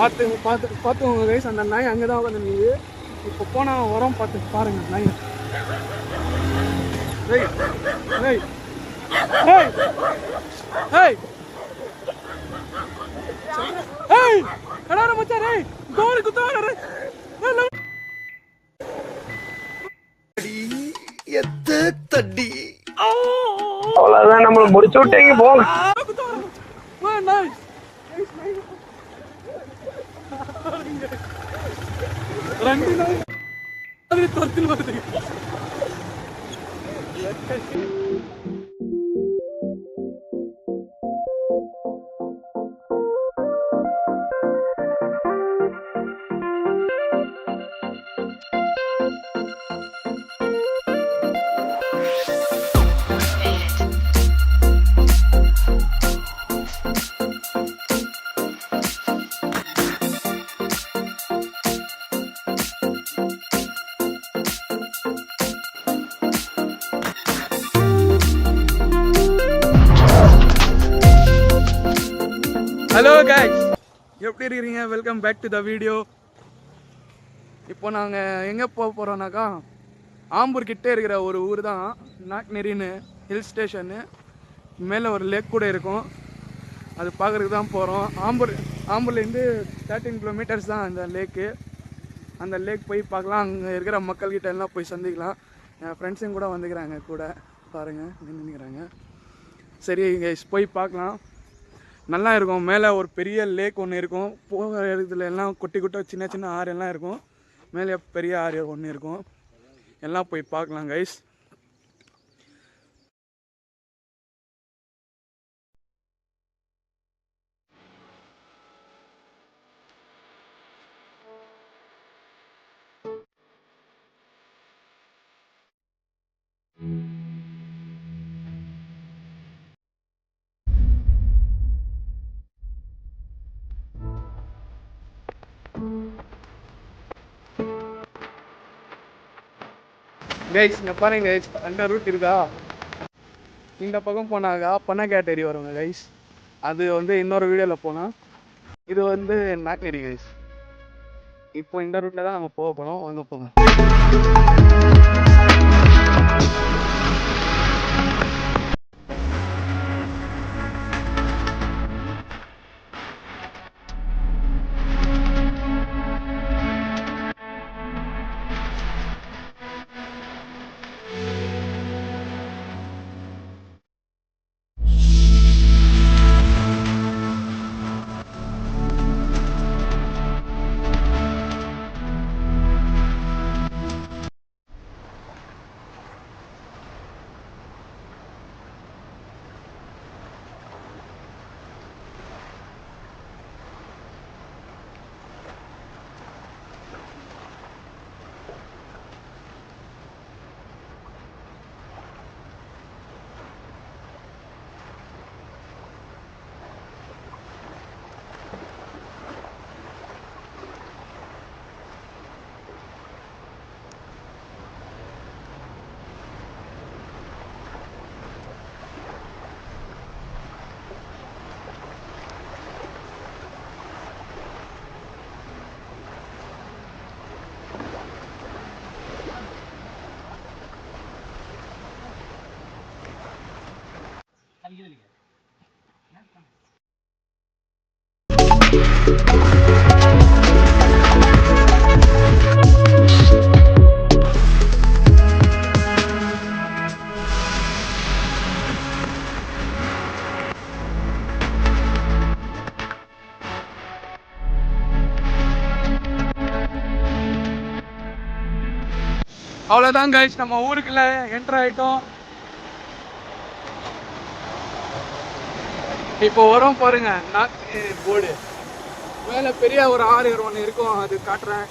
பார்த்துக்கோங்க கைஸ். அந்த நாய் அங்கே தான் உட்காந்து நிற்குது. இப்போ போனால் உரம் பார்த்து பாருங்க நாய். ஏய் ஏய் ஏய் ஏய் ஏய் கடார மச்சான். ஏய் கோல் குத்தார எத்த தடி அவ்வளவுதான், நம்மள முடிச்சு விட்டீங்க போங்க. ரெண்டு நாய் அது தொத்தில் வருது. ஹலோ கைஸ், எப்படி இருக்கிறீங்க? Welcome back to the video. இப்போ நாங்கள் எங்கே போக போகிறோம்னாக்கா, ஆம்பூர் கிட்டே இருக்கிற ஒரு ஊர் தான் நாக்நெரின்னு ஹில் ஸ்டேஷனு. மேலே ஒரு லேக் கூட இருக்கும், அது பார்க்குறதுக்கு தான் போகிறோம். ஆம்பூர்லேருந்து 13 கிலோமீட்டர்ஸ் தான் அந்த லேக்கு. அந்த லேக் போய் பார்க்கலாம், அங்கே இருக்கிற மக்கள்கிட்ட எல்லாம் போய் சந்திக்கலாம். என் ஃப்ரெண்ட்ஸுங்க கூட வந்துக்கிறாங்க கூட, பாருங்கள் நின்றுக்கிறாங்க. சரி கைஸ், போய் பார்க்கலாம். நல்லா இருக்கும். மேலே ஒரு பெரிய லேக் ஒன்று இருக்கும், போகிற இடத்துல எல்லாம் குட்டி குட்டி சின்ன சின்ன ஆறு எல்லாம் இருக்கும். மேலே பெரிய ஆறு ஒன்று இருக்கும், எல்லாம் போய் பார்க்கலாம் கைஸ். கைஸ் இங்கே பாருங்க கைஸ், அந்த ரூட் இருக்கா, இந்த பக்கம் போனாக்கா பனகேட்டேரி வருங்க கைஸ். அது வந்து இன்னொரு வீடியோவில் போனால், இது வந்து நாக்நெரி கைஸ். இப்போ இந்த ரூட்டில் தான் நம்ம போக போகிறோம், வாங்க போங்க. அவ்வளோதான் கைஸ், நம்ம ஊருக்குள்ள என்டர் ஆகிட்டோம். இப்போ வரோம் பாருங்க, போர்டு மேலே பெரிய ஒரு ஆறு ஒன்று இருக்கும், அது காட்டுறேன்.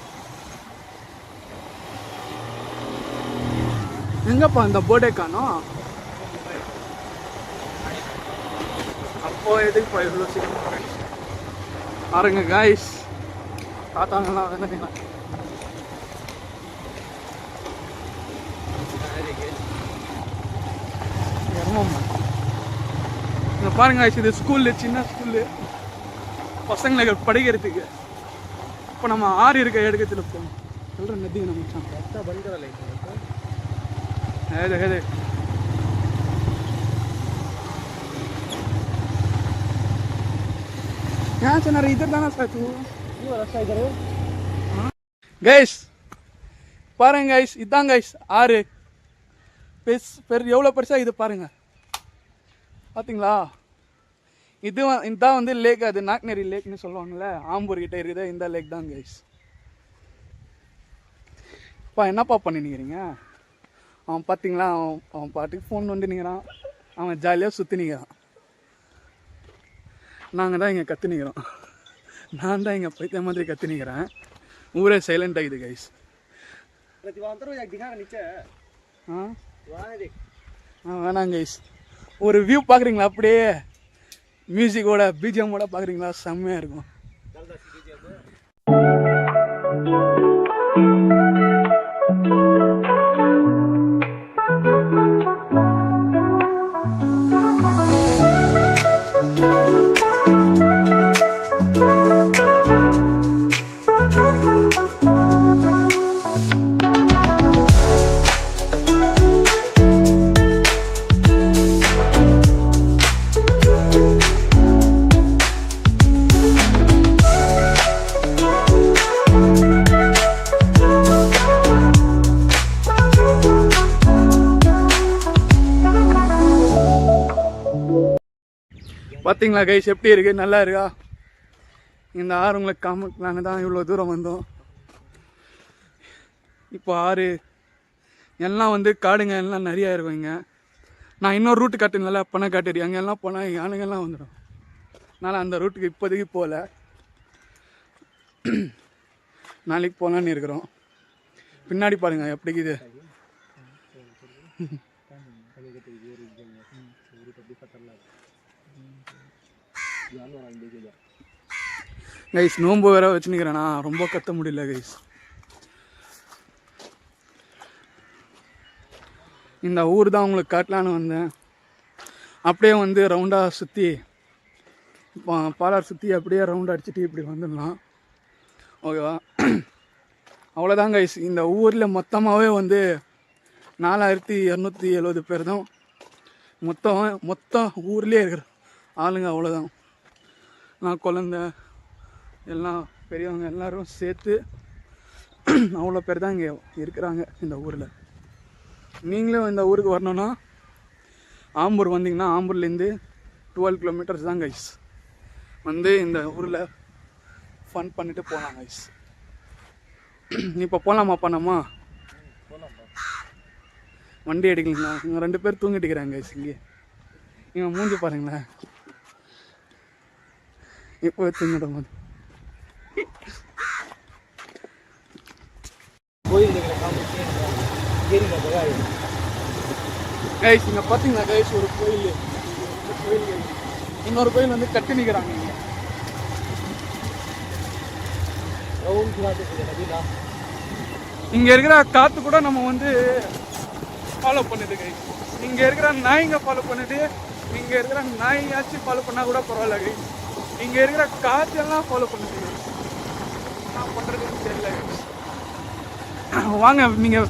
எங்கப்பா இந்த போர்டே காணோம்? அப்போ எதுக்குப்பா இவ்வளோ சீக்கிரம் பாருங்க கைஸ், தாத்தாங்கலாம் வேணும். இங்கே பாருங்க, இது ஸ்கூலு, சின்ன ஸ்கூலு, பசங்களுக்கு படிக்கிறதுக்கு. இப்போ நம்ம ஆறு இருக்க இடத்துல போகணும் சொல்கிற நதி நம்ம इधर जाना सर तू रास्ता इधर கைஸ் பாருங்க கைஸ் இதான் கைஸ் ஆறு எவ்வளோ பெருசாக இது பாருங்க பார்த்தீங்களா இதுதான் வந்து லேக் அது நாக்னேரி லேக்னு சொல்லுவாங்கள்ல ஆம்பூர் கிட்ட இருக்குது இந்த லேக் தான் கைஸ் அப்பா என்னப்பா பண்ணிக்கிறீங்க அவன் பார்த்தீங்களா அவன் பாட்டுக்கு ஃபோன் வந்து நிற்கிறான் அவன் ஜாலியாக சுற்றி நிற்கிறான் நாங்கள் தான் இங்கே கற்று நிற்கிறோம் நான் தான் இங்கே பைத்திய மாதிரி கற்று நிற்கிறேன் ஊரே சைலண்ட் ஆகிது கைஸ் வேணாம் கைஸ் ஒரு வியூ பார்க்குறீங்களா அப்படியே மியூசிக்கோட பிஜிஎம்மோட பார்க்குறீங்களா செம்மையாக இருக்கும் பார்த்தீங்களா கைஸ் எப்படி இருக்கு நல்லா இருக்கா இந்த ஆறு உங்களுக்கு காமிக்கலான்னு தான் இவ்வளோ தூரம் வந்தோம் இப்போ ஆறு எல்லாம் வந்து காடுங்க எல்லாம் நிறையா இருக்கும் இங்கே நான் இன்னொரு ரூட்டு காட்டுனால பணம் காட்டுறேன் அங்கெல்லாம் போனால் யானைங்கெல்லாம் வந்துடும் அதனால் அந்த ரூட்டுக்கு இப்போதைக்கு போகல நாளைக்கு போகலான்னு இருக்கிறோம் பின்னாடி பாருங்க எப்படி இது கைஸ் நோம்பு வேற வச்சுக்கிறேண்ணா ரொம்ப கத்த முடியல கைஸ் இந்த ஊர் தான் உங்களுக்கு காட்டலான்னு வந்தேன் அப்படியே வந்து ரவுண்டாக சுற்றி இப்போ பாலார் சுற்றி அப்படியே ரவுண்ட் அடிச்சுட்டு இப்படி வந்துடலாம் ஓகேவா அவ்வளோதான் கைஸ் இந்த ஊரில் மொத்தமாகவே வந்து 4270 பேர் தான் மொத்தம் ஊர்லேயே இருக்கிற ஆளுங்க அவ்வளோதான் நான் குழந்த எல்லாம் பெரியவங்க எல்லோரும் சேர்த்து அவ்வளோ பேர் தான் இங்கே இருக்கிறாங்க இந்த ஊரில் நீங்களும் இந்த ஊருக்கு வரணுன்னா ஆம்பூர் வந்தீங்கன்னா ஆம்பூர்லேருந்து 12 கிலோமீட்டர்ஸ் தான் கைஸ் வந்து இந்த ஊரில் ஃபன் பண்ணிட்டு போகலாம் கைஸ் இப்போ போகலாமாப்பா நம்ம வண்டி எடுக்கலீங்களா இங்கே 2 பேர் தூங்கிட்டு இருக்கிறாங்க கைஸ் இங்கே இவன் மூஞ்சி பாருங்களேன் இப்போ தூங்கிடும் போது கைஸ் இங்கே பார்த்தீங்களா கைஸ் ஒரு கோயில் இன்னொரு கோயில் வந்து கட்டி நிற்கிறாங்க இங்கே இருக்கிற காற்று கூட நம்ம வந்து ஃபாலோ பண்ணுது கைஸ் இங்கே இருக்கிற நாய்ங்க ஃபாலோ பண்ணுது இங்கே இருக்கிற நாயாச்சும் ஃபாலோ பண்ணால் கூட பரவாயில்ல கைஸ் இங்கே இருக்கிற காற்றெல்லாம் ஃபாலோ பண்ணுது நான் பண்ணுறதுன்னு தெரியல கைஸ் வாங்க நீங்கள்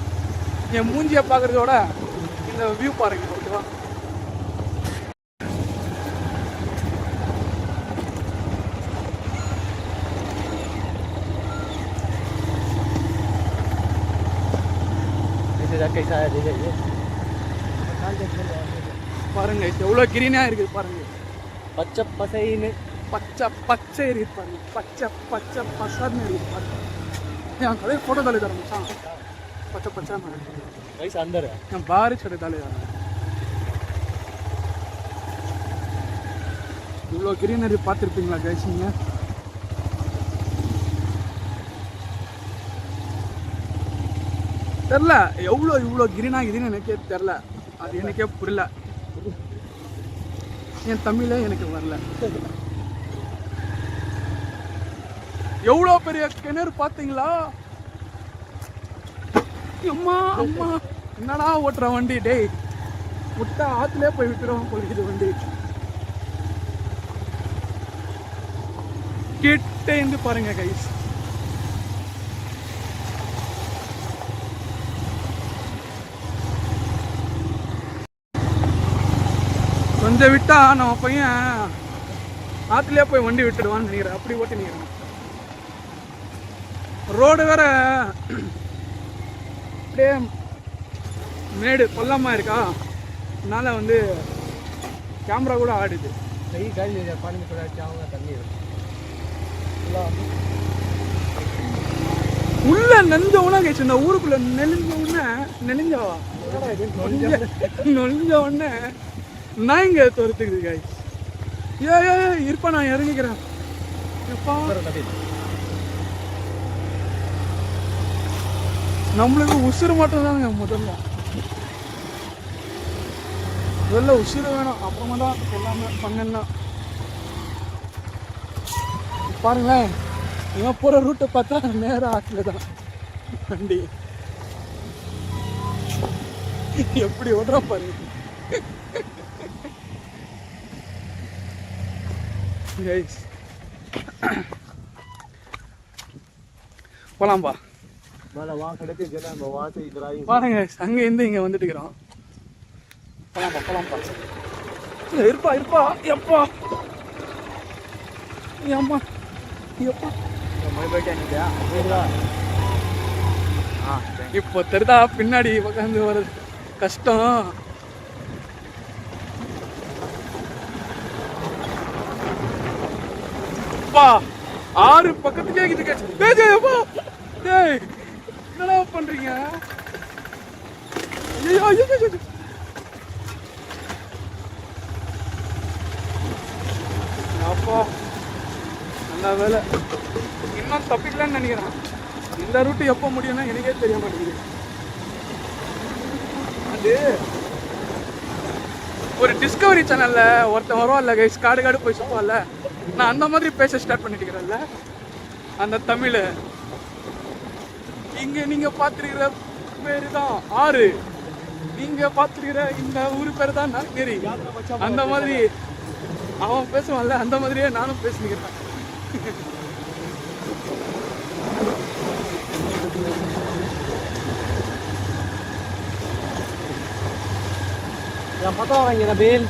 என் மூஞ்சியை பார்க்குறதோட இந்த வியூ பாருங்க ஓகேவா பாருங்க எவ்வளோ கிரீனாக இருக்குது பாருங்க பச்சை பசைன்னு பச்சை இருக்குது பாருங்க பச்சை பசன்னு இருக்குது பாருங்க என் கதையை ஃபோட்டோ தாலே தர மச்சான் பச்சை वैसे अंदर है हम बाहर ही छोड़े डाले जाना இவ்வளோ கிரீனரி பார்த்துருப்பீங்களா கைஸ் நீங்கள் தெரில இவ்வளோ கிரீனாகுதுன்னு எனக்கே தெரில அது எனக்கே புரியல என் தமிழே எனக்கு வரல எவ்வளோ பெரிய கிணறு பார்த்தீங்களா அம்மா அம்மா என்னடா ஓட்டுற வண்டி டேய் முட்டை ஆற்றுலேயே போய் விட்டுருவோம் போலிக்குது வண்டி கிட்டேந்து பாருங்க கைஸ் கொஞ்சம் விட்டா நம்ம பையன் ஆற்றுலேயே போய் வண்டி விட்டுடுவான்னு நினைக்கிறேன். அப்படி ஓட்டி நிற்கிறேன். ரோடு வேற அப்படியே மேடு பள்ளமாக இருக்கா, அதனால வந்து கேமரா கூட ஆடுது. கை காலி பானி அவங்க தண்ணி உள்ள நெஞ்ச உடனே கேச்சு, இந்த ஊருக்குள்ள நொழிஞ்ச உடனே நாய்ங்க துரத்துக்குது காய். ஏ இருப்பா, நான் இறங்கிக்கிறேன். நம்மளுக்கு உசுறு மட்டும் தாங்க முதல்ல உசுறு வேணும், அப்புறமா தான் எல்லாமே பண்ணலாம். பாருங்களேன், இவன் போகிற ரூட்டை பார்த்தா நேராக ஆற்றுல தான் வண்டி எப்படி ஓடுறா பாருங்க. போலாம்பா, பாருங்க அங்க இருந்து இங்க வந்துட்டு இருக்கிறோம். போலாம்பா. இருப்பா எப்பா அம்மா எப்பா இப்போ தெரிதா பின்னாடி உட்காந்து வர்றது கஷ்டம். ஆறு பக்கத்துக்கே என்னடா பண்றீங்க? அப்பா நல்ல வேலை, இன்னும் தப்பிக்கலான்னு நினைக்கிறேன். இந்த ரூட்டு எப்போ முடியும்னா எனக்கே தெரிய மாட்டேங்குது. அது ஒரு டிஸ்கவரி சேனல்ல ஒருத்தன் வருவான்ல கைஸ், காடு போய் சுற்றுவான்ல, நான் அந்த மாதிரி பேச ஸ்டார்ட் பண்ணிட்டு இருக்கிறேன்ல, அந்த தமிழ். இங்க நீங்க பார்த்துருக்கிற பேரு தான் ஆறு, நீங்க பார்த்துருக்கிற இந்த ஊரு பேரு தான் நாக்கேரி. அந்த மாதிரி அவன் பேசுவான்ல, அந்த மாதிரியே நானும் பேசிக்கிறேன். पता होगा बेल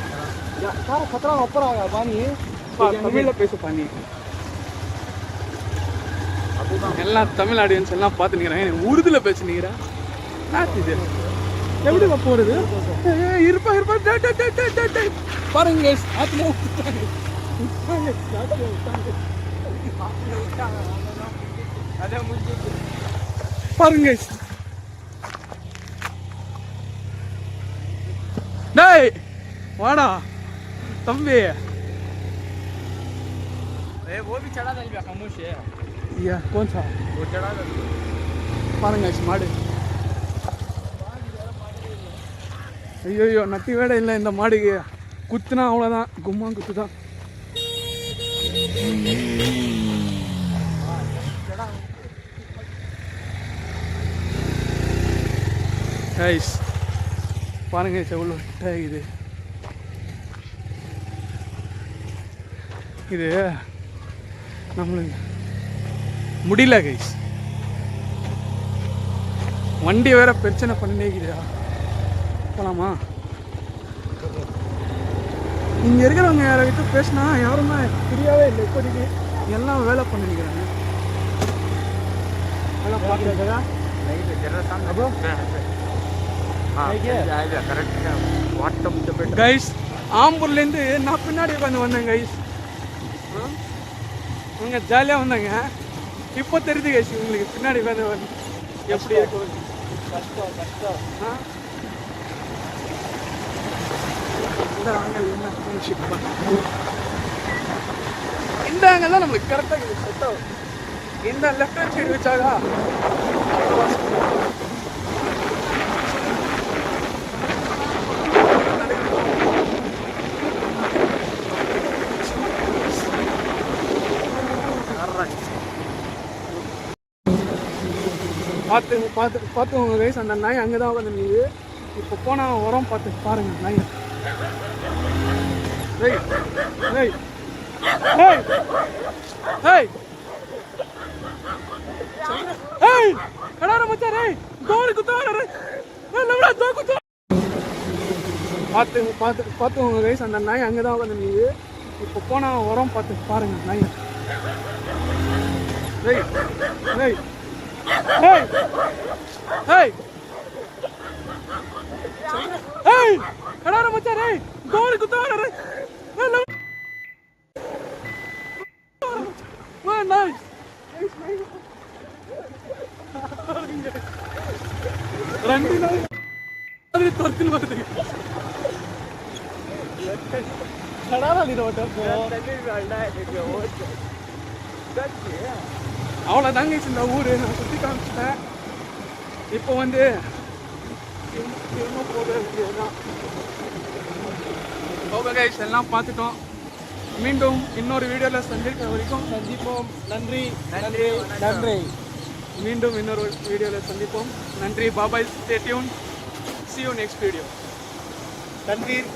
सारा खतरा ऊपर आ गया पानी தமிழ்ல பேச பாணி. எல்லாம் தமிழ் ஆடியன்ஸ் எல்லாம் பார்த்துக்கிறேன், உருதுல பேசுனீங்கிறேன். இது எப்படி போறது? இருப்பா பாருங்க பாருங்க. டேய் வாடா தம்பி. वो भी चढ़ा दल गया खामोश है या कौन सा वो चढ़ा दल பாருங்க மாடு. ஐயோ நட்டி வேட இல்லை இந்த மாடுக்கு, குத்துனா அவ்வளோதான், கும்மா குத்து தான். கைஸ் பாருங்க எவ்வளோ இது இது நம்மளுக்கு முடியல கைஸ். வண்டி வேற பிரச்சனை பண்ணிக்குதா. போலாமா? இங்கே இருக்கிறவங்க யார்கிட்ட பேசினா யாருமே புரியவே இல்லை. இப்போதைக்கு எல்லாம் வேலை பண்ணிக்கிறாங்க. வேலை பார்க்குறதா கைஸ். ஆம்பூர்லேருந்து நான் பின்னாடி உட்காந்து வந்தேன் கைஸ். அவங்க ஜாலியாக வந்தாங்க. இப்போ தெரியுது கைஸ் உங்களுக்கு பின்னாடி உட்காந்து வந்து எப்படி இருக்கும். கஷ்டம் இந்த ஆங்கிள் தான் நம்மளுக்கு கரெக்டாக செட் ஆகும். இந்த லெஃப்ட் ஹேண்ட் சைடு வச்சாகா பார்த்துக்கோங்க கைஸ். அந்த நாய் அங்கே தான் உட்காந்து நிற்குது. இப்போ போனால் உரம் பார்த்து பாருங்க நாய். பார்த்துக்கோங்க கைஸ், அந்த நாய் அங்கே தான் உட்காந்து நிற்குது. இப்போ போனால் உரம் பார்த்து பாருங்க நாய். ஏய் ஏய் ஏய் ஏய் ஏய் கடார மச்சான் ஏய் கோல் குத்தார ஏய் வா நாய் ரெண்டு நாய் அது தொர்த்தில் வருது. கடாரா நீ ஓட்டப்போ அவ்வளோதாங்க இந்த ஊர் நான் சுற்றி காமிச்சிட்டேன். இப்போ வந்து ஓகே கைஸ், எல்லாம் பார்த்துட்டோம். மீண்டும் இன்னொரு வீடியோவில் சந்திக்கிற வரைக்கும் சந்திப்போம். நன்றி நன்றி நன்றி. மீண்டும் இன்னொரு வீடியோவில் சந்திப்போம். நன்றி. Bye bye, stay tune. See you next video. தண்ணீர்